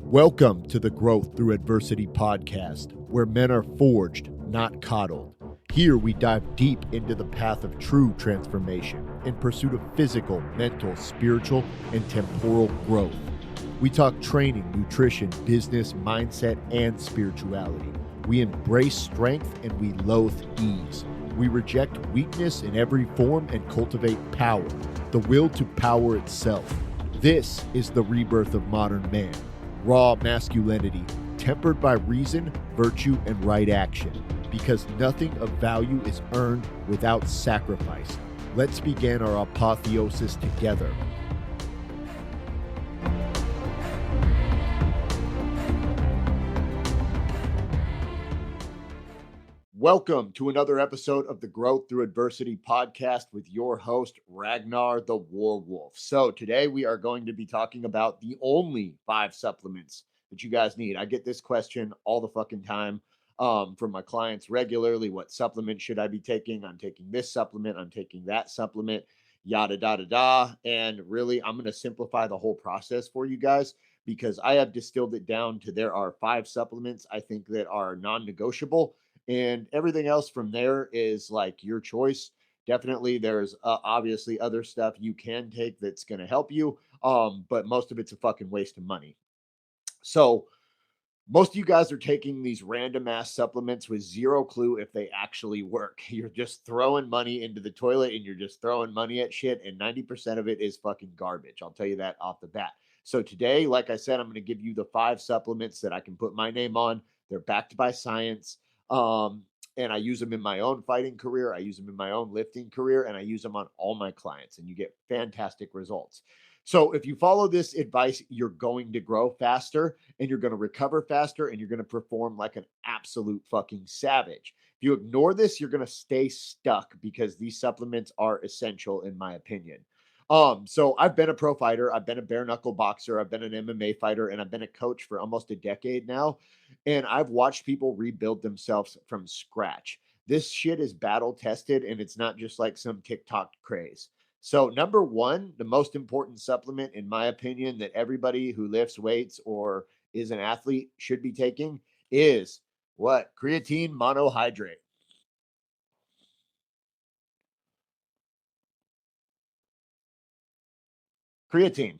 Welcome to the Growth Through Adversity podcast, where men are forged, not coddled. Here we dive deep into the path of true transformation in pursuit of physical, mental, spiritual, and temporal growth. We talk training, nutrition, business, mindset, and spirituality. We embrace strength and we loathe ease. We reject weakness in every form and cultivate power, the will to power itself. This is the rebirth of modern man. Raw masculinity, tempered by reason, virtue, and right action, because nothing of value is earned without sacrifice. Let's begin our apotheosis together. Welcome to another episode of the Growth Through Adversity podcast with your host, Ragnar the Warwolf. So today we are going to be talking about the only 5 supplements that you guys need. I get this question all the fucking time from my clients regularly. What supplement should I be taking? I'm taking this supplement. I'm taking that supplement, yada, yada, yada. And really, I'm going to simplify the whole process for you guys because I have distilled it down to there are 5 supplements I think that are non-negotiable. And everything else from there is like your choice. Definitely, there's obviously other stuff you can take that's going to help you. But most of it's a fucking waste of money. So most of you guys are taking these random ass supplements with zero clue if they actually work. You're just throwing money into the toilet and you're just throwing money at shit. And 90% of it is fucking garbage. I'll tell you that off the bat. So today, like I said, I'm going to give you the 5 supplements that I can put my name on. They're backed by science. And I use them in my own fighting career. I use them in my own lifting career, and I use them on all my clients, and you get fantastic results. So if you follow this advice, you're going to grow faster and you're going to recover faster and you're going to perform like an absolute fucking savage. If you ignore this, you're going to stay stuck because these supplements are essential in my opinion. So I've been a pro fighter, I've been a bare knuckle boxer, I've been an MMA fighter, and I've been a coach for almost a decade now. And I've watched people rebuild themselves from scratch. This shit is battle tested and it's not just like some TikTok craze. So number 1, the most important supplement in my opinion that everybody who lifts weights or is an athlete should be taking is what? Creatine monohydrate. Creatine.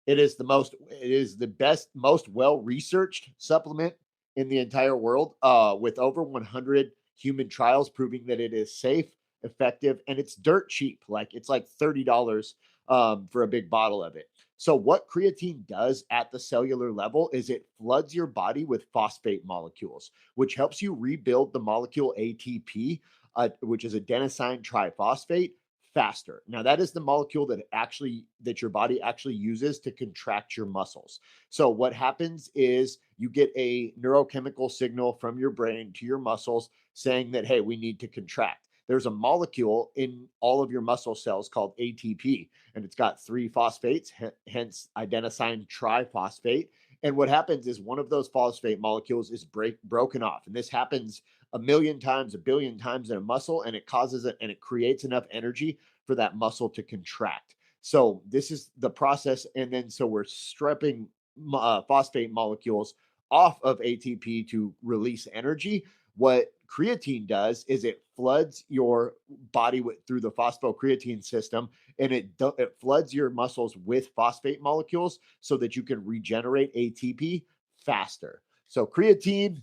It is the best, most well-researched supplement in the entire world, with over 100 human trials proving that it is safe, effective, and it's dirt cheap. Like it's like $30 for a big bottle of it. So what creatine does at the cellular level is it floods your body with phosphate molecules, which helps you rebuild the molecule ATP, which is adenosine triphosphate, faster. Now that is the molecule that your body actually uses to contract your muscles. So what happens is you get a neurochemical signal from your brain to your muscles saying that, hey, we need to contract. There's a molecule in all of your muscle cells called ATP, and it's got 3 phosphates, hence adenosine triphosphate. And what happens is one of those phosphate molecules is broken off. And this happens a million times, a billion times in a muscle, and it causes it and it creates enough energy for that muscle to contract. So this is the process. And then so we're stripping phosphate molecules off of ATP to release energy. What creatine does is it floods your body through the phosphocreatine system, and it floods your muscles with phosphate molecules so that you can regenerate ATP faster. So creatine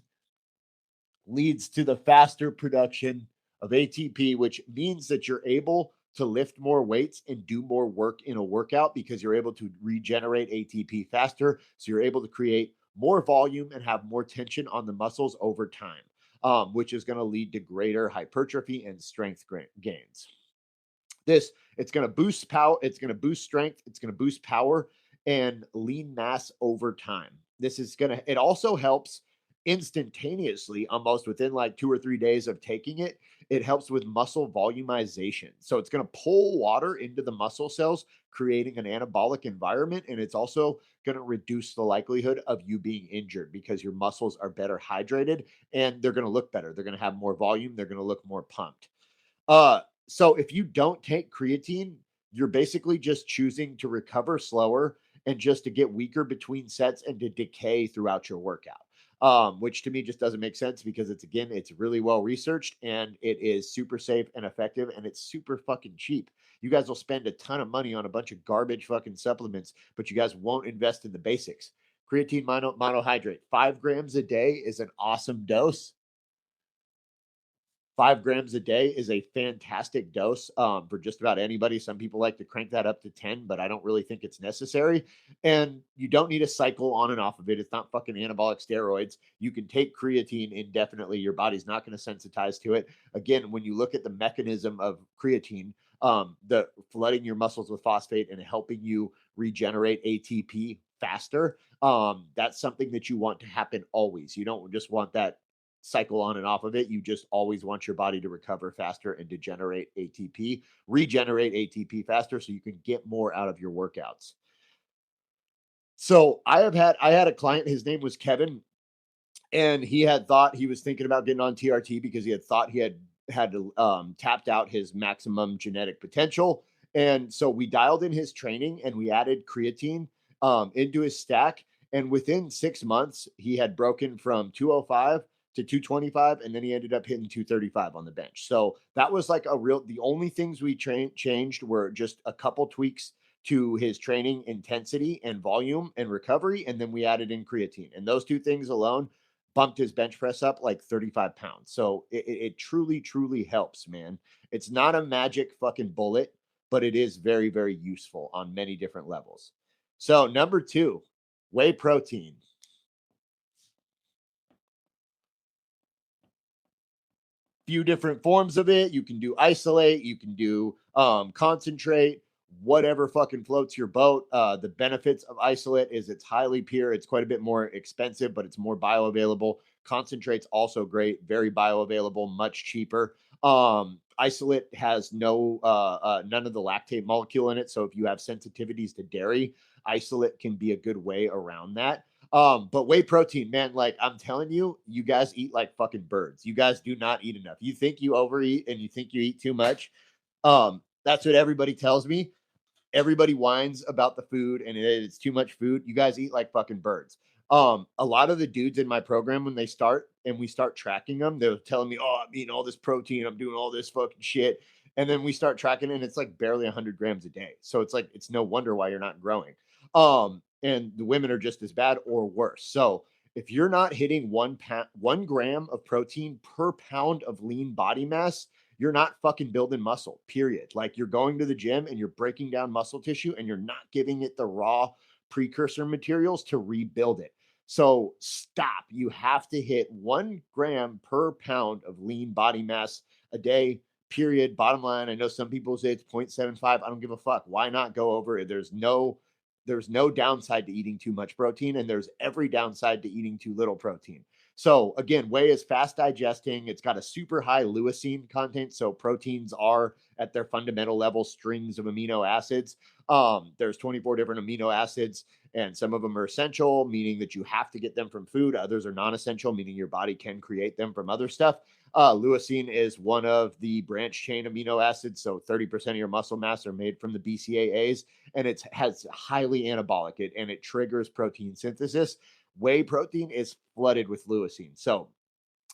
leads to the faster production of ATP, which means that you're able to lift more weights and do more work in a workout because you're able to regenerate ATP faster. So you're able to create more volume and have more tension on the muscles over time, which is going to lead to greater hypertrophy and strength gains. It's going to boost power. It's going to boost strength. It's going to boost power and lean mass over time. It also helps instantaneously, almost within like 2 or 3 days of taking it. It helps with muscle volumization. So it's going to pull water into the muscle cells, creating an anabolic environment. And it's also going to reduce the likelihood of you being injured because your muscles are better hydrated and they're going to look better. They're going to have more volume. They're going to look more pumped. So if you don't take creatine, you're basically just choosing to recover slower and just to get weaker between sets and to decay throughout your workout. Which to me just doesn't make sense because it's really well researched and it is super safe and effective and it's super fucking cheap. You guys will spend a ton of money on a bunch of garbage fucking supplements, but you guys won't invest in the basics. Creatine monohydrate, 5 grams a day is an awesome dose. 5 grams a day is a fantastic dose for just about anybody. Some people like to crank that up to 10, but I don't really think it's necessary. And you don't need to cycle on and off of it. It's not fucking anabolic steroids. You can take creatine indefinitely. Your body's not going to sensitize to it. Again, when you look at the mechanism of creatine, the flooding your muscles with phosphate and helping you regenerate ATP faster, that's something that you want to happen always. You don't just want that cycle on and off of it. You just always want your body to recover faster and to regenerate ATP faster so you can get more out of your workouts. So I had a client, his name was Kevin, and he was thinking about getting on TRT because he had thought he had tapped out his maximum genetic potential. And so we dialed in his training and we added creatine into his stack. And within 6 months, he had broken from 205 to 225, and then he ended up hitting 235 on the bench. So that was like the only things we changed were just a couple tweaks to his training intensity and volume and recovery. And then we added in creatine. And those two things alone bumped his bench press up like 35 pounds. So it truly, truly helps, man. It's not a magic fucking bullet, but it is very, very useful on many different levels. So number 2, whey protein. Few different forms of it. You can do isolate, you can do concentrate, whatever fucking floats your boat. The benefits of isolate is it's highly pure. It's quite a bit more expensive, but it's more bioavailable. Concentrate's also great, very bioavailable, much cheaper. Isolate has none of the lactate molecule in it. So if you have sensitivities to dairy, isolate can be a good way around that. But whey protein, man, like I'm telling you, you guys eat like fucking birds. You guys do not eat enough. You think you overeat and you think you eat too much. That's what everybody tells me. Everybody whines about the food and it's too much food. You guys eat like fucking birds. A lot of the dudes in my program, when they start and we start tracking them, they're telling me, "Oh, I'm eating all this protein. I'm doing all this fucking shit." And then we start tracking it, and it's like barely 100 grams a day. So it's like it's no wonder why you're not growing. And the women are just as bad or worse. So if you're not hitting 1 gram of protein per pound of lean body mass, you're not fucking building muscle, period. Like you're going to the gym and you're breaking down muscle tissue and you're not giving it the raw precursor materials to rebuild it. So stop. You have to hit 1 gram per pound of lean body mass a day, period. Bottom line, I know some people say it's 0.75. I don't give a fuck. Why not go over it? There's no downside to eating too much protein, and there's every downside to eating too little protein. So again, whey is fast digesting. It's got a super high leucine content. So proteins are at their fundamental level strings of amino acids. There's 24 different amino acids, and some of them are essential, meaning that you have to get them from food. Others are non-essential, meaning your body can create them from other stuff. Leucine is one of the branch chain amino acids. So 30% of your muscle mass are made from the BCAAs, and it has highly anabolic and it triggers protein synthesis. Whey protein is flooded with leucine. So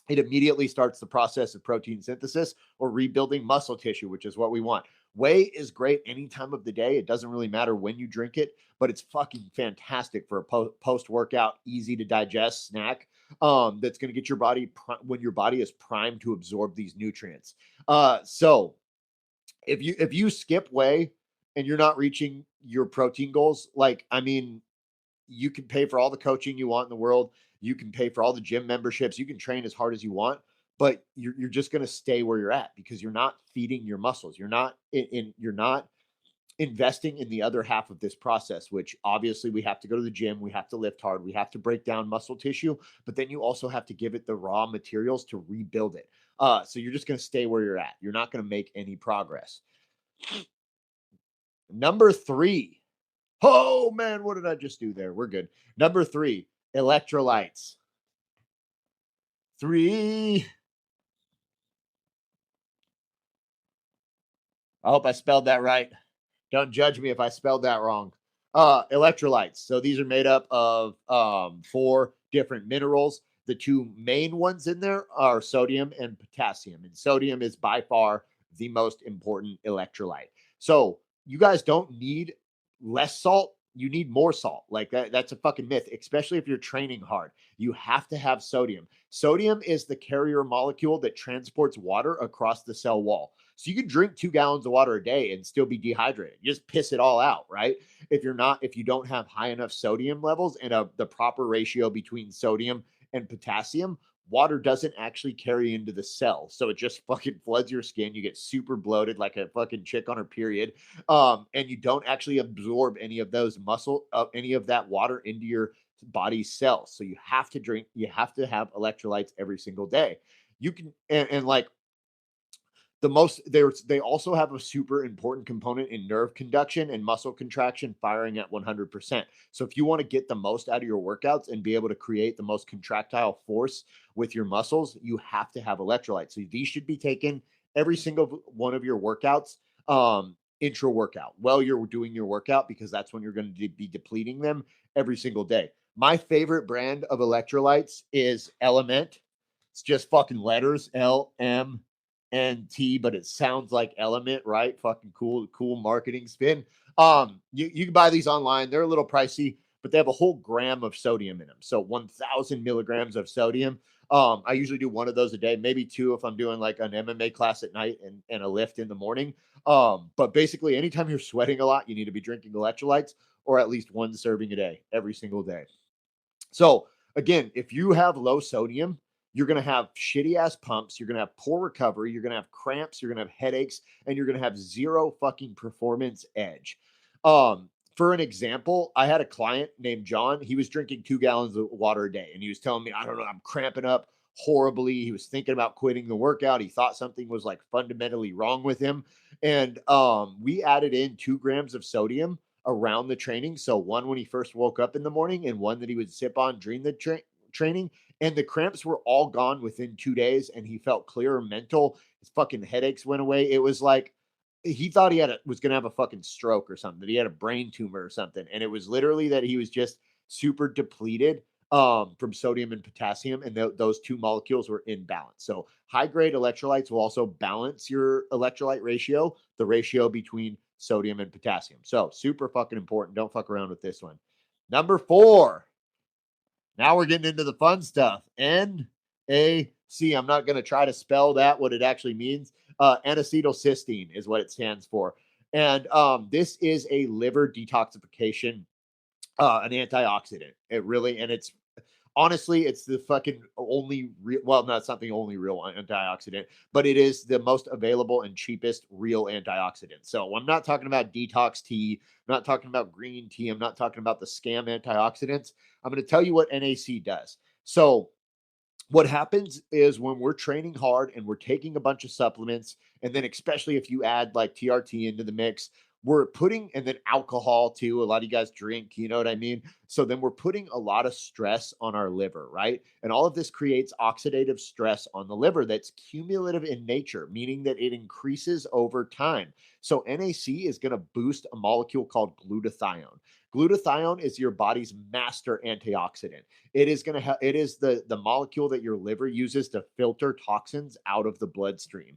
it immediately starts the process of protein synthesis or rebuilding muscle tissue, which is what we want. Whey is great any time of the day. It doesn't really matter when you drink it, but it's fucking fantastic for a post-workout, easy to digest snack that's going to get your body when your body is primed to absorb these nutrients. So if you skip whey and you're not reaching your protein goals, like, I mean, you can pay for all the coaching you want in the world. You can pay for all the gym memberships. You can train as hard as you want, but you're just going to stay where you're at because you're not feeding your muscles. You're not investing in the other half of this process, which obviously we have to go to the gym. We have to lift hard. We have to break down muscle tissue, but then you also have to give it the raw materials to rebuild it. So you're just going to stay where you're at. You're not going to make any progress. Number 3. Oh man, what did I just do there? We're good. Number 3, electrolytes. 3. I hope I spelled that right. Don't judge me if I spelled that wrong. Electrolytes. So these are made up of 4 different minerals. The 2 main ones in there are sodium and potassium. And sodium is by far the most important electrolyte. So you guys don't need less salt. You need more salt. Like that's a fucking myth, especially if you're training hard. You have to have sodium. Sodium is the carrier molecule that transports water across the cell wall. So you can drink 2 gallons of water a day and still be dehydrated. You just piss it all out, right? If you don't have high enough sodium levels and the proper ratio between sodium and potassium, water doesn't actually carry into the cell. So it just fucking floods your skin. You get super bloated like a fucking chick on her period. And you don't actually absorb any of any of that water into your body's cells. So you have to have electrolytes every single day. You can, and like, they also have a super important component in nerve conduction and muscle contraction firing at 100%. So if you want to get the most out of your workouts and be able to create the most contractile force with your muscles, you have to have electrolytes. So these should be taken every single one of your workouts, intra workout, while you're doing your workout, because that's when you're going to be depleting them every single day. My favorite brand of electrolytes is Element. It's just fucking letters, LMNT, but it sounds like Element, right? Fucking cool marketing spin. You can buy these online. They're a little pricey, but they have a whole gram of sodium in them. So 1,000 milligrams of sodium. I usually do 1 of those a day, maybe 2 if I'm doing like an MMA class at night and a lift in the morning. But basically, anytime you're sweating a lot, you need to be drinking electrolytes or at least 1 serving a day, every single day. So again, if you have low sodium, you're going to have shitty ass pumps. You're going to have poor recovery. You're going to have cramps. You're going to have headaches, and you're going to have zero fucking performance edge. For an example, I had a client named John. He was drinking 2 gallons of water a day, and he was telling me, I don't know, I'm cramping up horribly. He was thinking about quitting the workout. He thought something was like fundamentally wrong with him. And we added in 2 grams of sodium around the training. So 1 when he first woke up in the morning, and 1 that he would sip on during the training. And the cramps were all gone within 2 days, and he felt clearer mental. His fucking headaches went away. It was like he thought he was going to have a fucking stroke or something, that he had a brain tumor or something. And it was literally that he was just super depleted from sodium and potassium, and those 2 molecules were in balance. So high grade electrolytes will also balance your electrolyte ratio, the ratio between sodium and potassium. So super fucking important. Don't fuck around with this one. Number 4. Now we're getting into the fun stuff. NAC. I'm not going to try to spell that, what it actually means. N-acetylcysteine is what it stands for. And this is a liver detoxification, an antioxidant. It's honestly, it's the fucking only real, well, no, it's not the only real antioxidant, but it is the most available and cheapest real antioxidant. So I'm not talking about detox tea. I'm not talking about green tea. I'm not talking about the scam antioxidants. I'm going to tell you what NAC does. So what happens is when we're training hard and we're taking a bunch of supplements, and then especially if you add like TRT into the mix, we're putting, and then alcohol too. A lot of you guys drink, you know what I mean? So then we're putting a lot of stress on our liver, right? And all of this creates oxidative stress on the liver that's cumulative in nature, meaning that it increases over time. So NAC is going to boost a molecule called glutathione. Glutathione is your body's master antioxidant. It is going to it is the molecule that your liver uses to filter toxins out of the bloodstream.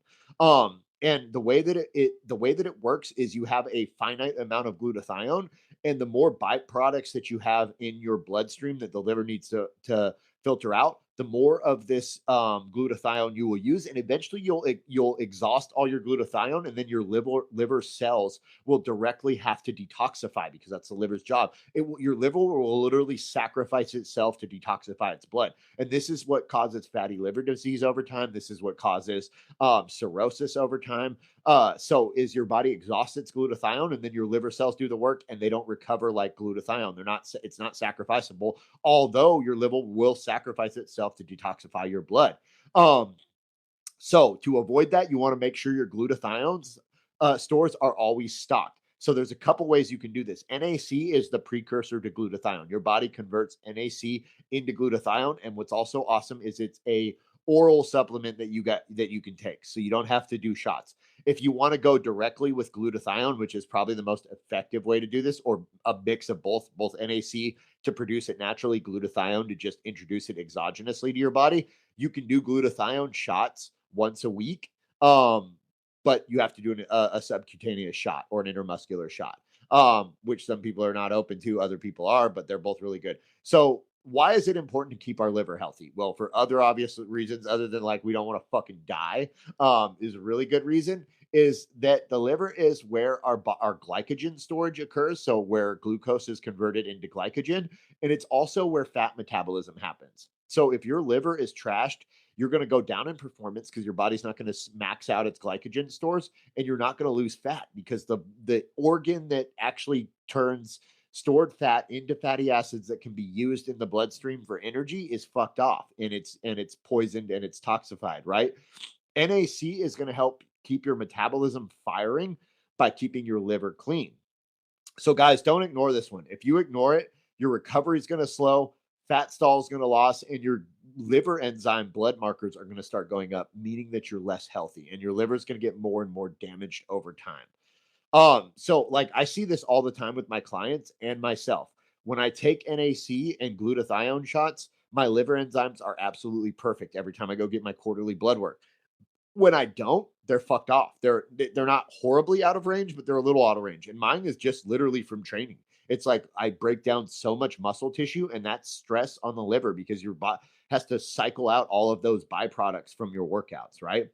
And the way that it works is you have a finite amount of glutathione, and the more byproducts that you have in your bloodstream that the liver needs to filter out, the more of this glutathione you will use, and eventually you'll exhaust all your glutathione, and then your liver cells will directly have to detoxify, because that's the liver's job. Your liver will literally sacrifice itself to detoxify its blood, and this is what causes fatty liver disease over time. This is what causes cirrhosis over time. So is your body exhausts its glutathione, and then your liver cells do the work, and they don't recover like glutathione. It's not sacrificable, although your liver will sacrifice itself to detoxify your blood. So to avoid that, you want to make sure your glutathione stores are always stocked. So there's a couple ways you can do this. NAC is the precursor to glutathione. Your body converts NAC into glutathione, and what's also awesome is it's a oral supplement that you can take, so you don't have to do shots. If you want to go directly with glutathione, which is probably the most effective way to do this, or a mix of both NAC to produce it naturally, glutathione to just introduce it exogenously to your body, you can do glutathione shots once a week. But you have to do a subcutaneous shot or an intermuscular shot, which some people are not open to, other people are, but they're both really good. So why is it important to keep our liver healthy? Well, for other obvious reasons, other than like we don't want to fucking die, is a really good reason. Is that the liver is where our glycogen storage occurs, so where glucose is converted into glycogen, and it's also where fat metabolism happens. So if your liver is trashed, you're going to go down in performance because your body's not going to max out its glycogen stores, and you're not going to lose fat because the organ that actually turns stored fat into fatty acids that can be used in the bloodstream for energy is fucked off, and it's poisoned and it's toxified, right? NAC is going to help keep your metabolism firing by keeping your liver clean. So guys, don't ignore this one. If you ignore it, your recovery is going to slow, fat stall is going to loss, and your liver enzyme blood markers are going to start going up, meaning that you're less healthy and your liver is going to get more and more damaged over time. So like I see this all the time with my clients and myself. When I take NAC and glutathione shots, my liver enzymes are absolutely perfect every time I go get my quarterly blood work. When I don't, they're fucked off. They're not horribly out of range, but they're a little out of range. And mine is just literally from training. It's like I break down so much muscle tissue, and that's stress on the liver because your body has to cycle out all of those byproducts from your workouts, right?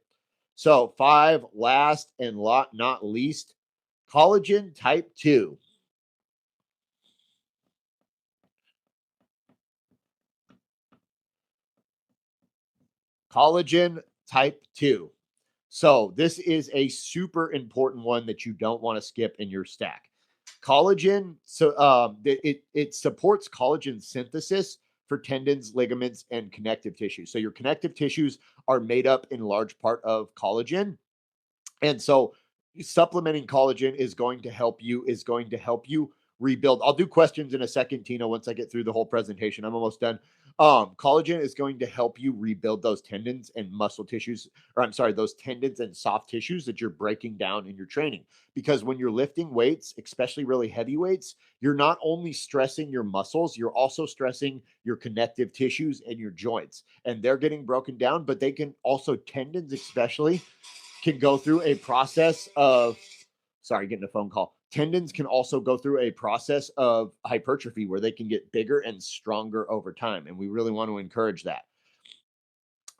So 5, last and not least, collagen type 2. Collagen type 2. So this is a super important one that you don't want to skip in your stack. Collagen, so it supports collagen synthesis for tendons, ligaments, and connective tissue. So your connective tissues are made up in large part of collagen, and so supplementing collagen is going to help you rebuild. I'll do questions in a second, Tina, once I get through the whole presentation. I'm almost done. Collagen is going to help you rebuild those tendons and muscle tissues, or I'm sorry, those tendons and soft tissues that you're breaking down in your training. Because when you're lifting weights, especially really heavy weights, you're not only stressing your muscles, you're also stressing your connective tissues and your joints. And they're getting broken down, but they can also, tendons especially, can go through a process of, sorry, getting a phone call. Tendons can also go through a process of hypertrophy where they can get bigger and stronger over time. And we really want to encourage that.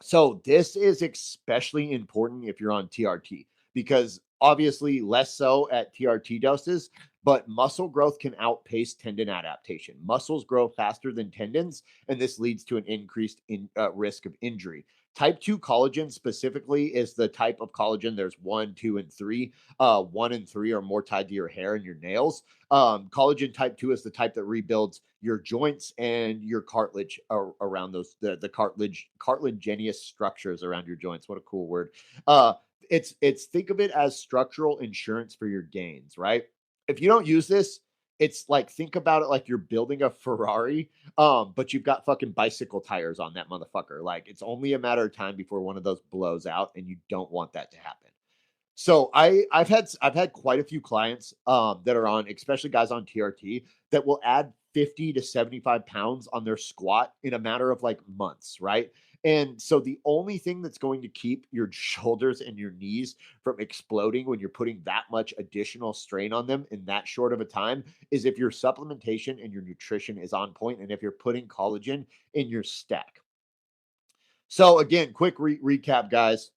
So this is especially important if you're on TRT, because obviously less so at TRT doses, but muscle growth can outpace tendon adaptation. Muscles grow faster than tendons, and this leads to an increased risk of injury. Type 2 collagen specifically is the type of collagen. There's 1, 2, and 3. 1 and 3 are more tied to your hair and your nails. Collagen type 2 is the type that rebuilds your joints and your cartilage around those, the cartilaginous structures around your joints. What a cool word. It's think of it as structural insurance for your gains, right? If you don't use this, it's like, think about it like you're building a Ferrari, but you've got fucking bicycle tires on that motherfucker. Like, it's only a matter of time before one of those blows out, and you don't want that to happen. So I've had quite a few clients that are on, especially guys on TRT, that will add 50 to 75 pounds on their squat in a matter of like months, right? And so the only thing that's going to keep your shoulders and your knees from exploding when you're putting that much additional strain on them in that short of a time is if your supplementation and your nutrition is on point, and if you're putting collagen in your stack. So again, quick recap, guys.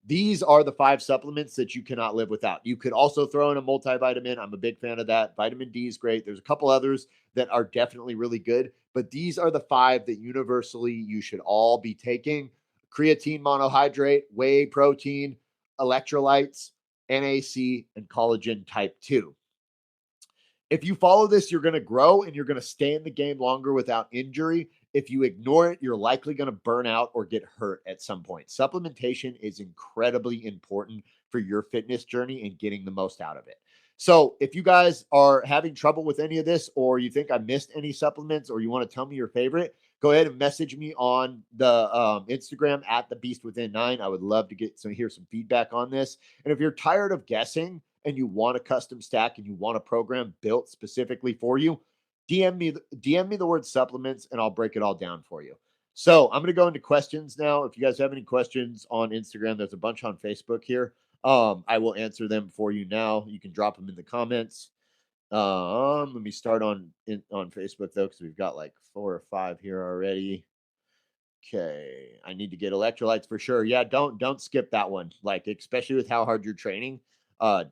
These are the 5 supplements that you cannot live without. You could also throw in a multivitamin. I'm a big fan of that. Vitamin D is great. There's a couple others that are definitely really good, but these are the 5 that universally you should all be taking: creatine monohydrate, whey protein, electrolytes, NAC, and collagen type 2. If you follow this, you're going to grow and you're going to stay in the game longer without injury. If you ignore it, you're likely going to burn out or get hurt at some point. Supplementation is incredibly important for your fitness journey and getting the most out of it. So if you guys are having trouble with any of this, or you think I missed any supplements, or you want to tell me your favorite, go ahead and message me on the Instagram at the Beast Within 9. I would love to hear some feedback on this. And if you're tired of guessing and you want a custom stack and you want a program built specifically for you, DM me the word supplements and I'll break it all down for you. So I'm going to go into questions now. If you guys have any questions on Instagram, there's a bunch on Facebook here. I will answer them for you now. You can drop them in the comments. Let me start on Facebook though, because we've got like 4 or 5 here already. Okay, I need to get electrolytes for sure. Yeah, don't skip that one. Like, especially with how hard you're training,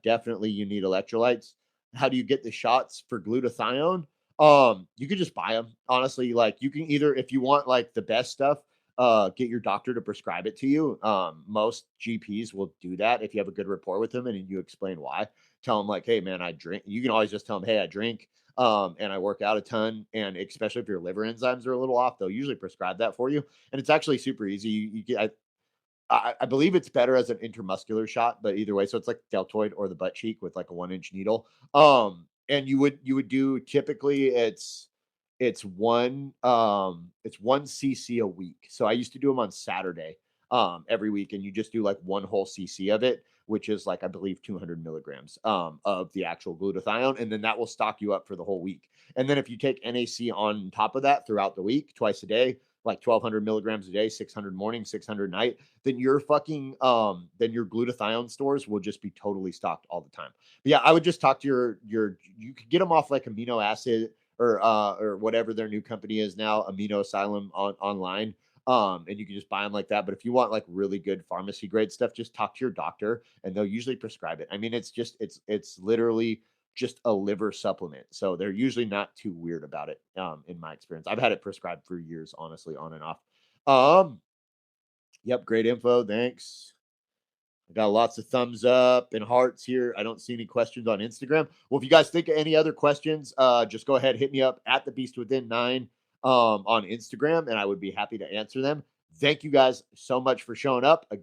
definitely you need electrolytes. How do you get the shots for glutathione? You can just buy them. Honestly, like you can either, if you want like the best stuff, get your doctor to prescribe it to you. Most GPs will do that if you have a good rapport with them and you explain why. Tell them like, hey man, I drink. You can always just tell them, hey, I drink. And I work out a ton, and especially if your liver enzymes are a little off, they'll usually prescribe that for you. And it's actually super easy. You get, I believe it's better as an intramuscular shot, but either way, so it's like deltoid or the butt cheek with like a 1-inch needle. And you would do typically it's 1 cc a week. So I used to do them on Saturday, every week, and you just do like 1 whole cc of it, which is like I believe 200 milligrams of the actual glutathione, and then that will stock you up for the whole week. And then if you take NAC on top of that throughout the week, twice a day, like 1,200 milligrams a day, 600 morning, 600 night, then your glutathione stores will just be totally stocked all the time. But yeah, I would just talk to you could get them off like amino acid or whatever their new company is now, Amino Asylum online. And you can just buy them like that. But if you want like really good pharmacy grade stuff, just talk to your doctor and they'll usually prescribe it. I mean, it's literally just a liver supplement. So they're usually not too weird about it. In my experience, I've had it prescribed for years, honestly, on and off. Yep. Great info. Thanks. I got lots of thumbs up and hearts here. I don't see any questions on Instagram. Well, if you guys think of any other questions, just go ahead, hit me up at the Beast Within 9 on Instagram, and I would be happy to answer them. Thank you guys so much for showing up. Again,